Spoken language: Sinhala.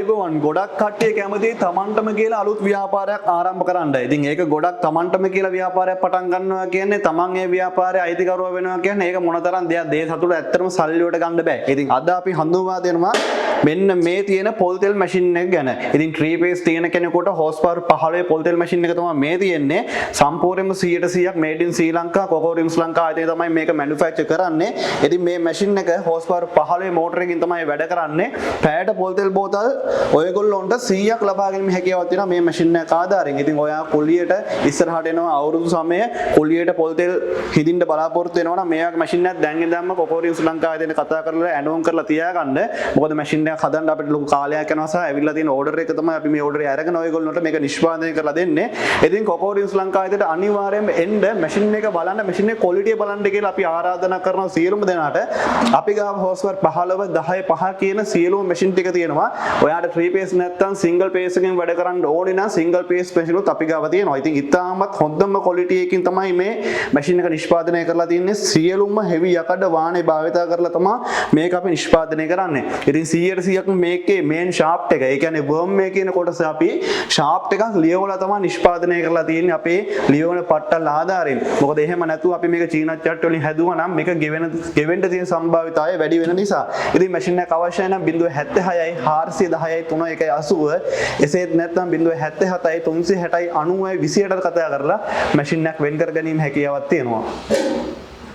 අයුබෝවන් ගොඩක් කට්ටිය කැමති තමන්ටම කියලා අලුත් ව්‍යාපාරයක් ආරම්භ කරන්න. ඉතින් ඒක ගොඩක් තමන්ටම කියලා ව්‍යාපාරයක් පටන් ගන්නවා කියන්නේ තමන් ඒ ව්‍යාපාරයේ අයිතිකරුවා වෙනවා කියන්නේ ඒක මොනතරම් දෙයක් දේ සතුට ඇත්තටම සල්ලි වලට ගන්න බෑ. ඉතින් අද අපි හඳුන්වා දෙනවා මෙන්න මේ තියෙන පොල් තෙල් මැෂින් එක ගැන. ඉතින් 3 phase තියෙන කෙනෙකුට හෝස් පවර් 15 පොල් තෙල් මැෂින් එක තමයි මේ තියෙන්නේ. සම්පූර්ණයෙන්ම 100%ක් made in Sri Lanka කොකෝරිම්ස් Lanka ආයතනය තමයි මේක මැනුෆැක්චර් කරන්නේ. ඉතින් මේ මැෂින් එක හෝස් පවර් 15 මෝටර එකකින් තමයි වැඩ කරන්නේ. පැයට පොල් තෙල් බෝතල් ඔයගොල්ලොන්ට 100ක් ලබා ගැනීම හැකියාවක් තියෙනවා මේ මැෂින් එක ආධාරයෙන්. ඉතින් ඔයා කුලියට ඉස්සරහට එනවා අවුරුදු සමය කුලියට පොල් තෙල් හිදින්න බලාපොරොත්තු වෙනවා නම් මේක මැෂින් එකක් දැන් ඉඳන්ම කොකෝරිම්ස් ලංකා ආයතනය කතා කරලා ඇනෝන් කරලා තියාගන්න. මොකද මැෂින් එක හදන්න අපිට ලොකු කාලයක් යනවා සහ ඇවිල්ලා තියෙන ඕඩර් එක තමයි අපි මේ ඕඩර් එක අරගෙන ඔයගොල්ලන්ට මේක නිෂ්පාදනය කරලා දෙන්නේ. ඉතින් කොකෝරිම්ස් ලංකා ආයතනයට අනිවාර්යයෙන්ම එන්න මැෂින් එක බලන්න මැෂින් එකේ ක්වොලිටිය බලන්න කියලා අපි ආරාධනා කරනවා සියලුම දෙනාට. අපි ගාව හෝස් පවර් 15 10 5 කියන සියලුම මැෂින් ටික තියෙනවා. ඔයාට 3 phase නැත්නම් single phase එකකින් වැඩ කරන්න ඕනේ නම් single phase මැෂින් උත් අපි ගාව තියෙනවා. ඉතින් ඉතාමත් හොඳම ක්වොලිටි එකකින් තමයි මේ මැෂින් එක නිෂ්පාදනය කරලා තින්නේ. සියලුම heavy යකඩ වාහනේ භාවිත කරලා තමයි මේක අපි නිෂ්පාදනය කරන්නේ. ඉතින් 100%ක් මේකේ main shaft එක. ඒ කියන්නේ worm මේ කියන කොටස අපි shaft එකක් ලියවලා තමයි නිෂ්පාදනය කරලා තියෙන්නේ අපේ ලියවන පට්ටල් ආධාරයෙන්. මොකද එහෙම නැතුව අපි මේක චීන චට් වලින් හැදුවා නම් මේක ගෙවෙන්න තියෙන සම්භාවිතය වැඩි වෙන නිසා. ඉතින් මැෂින් එක අවශ්‍යයි නම් 076යි 410යි 3180 එසේත් නැත්නම් 077යි 360යි 90යි 28ට කතා කරලා මැෂින් එකක් වෙන් කර ගැනීම හැකියාවක් තියෙනවා.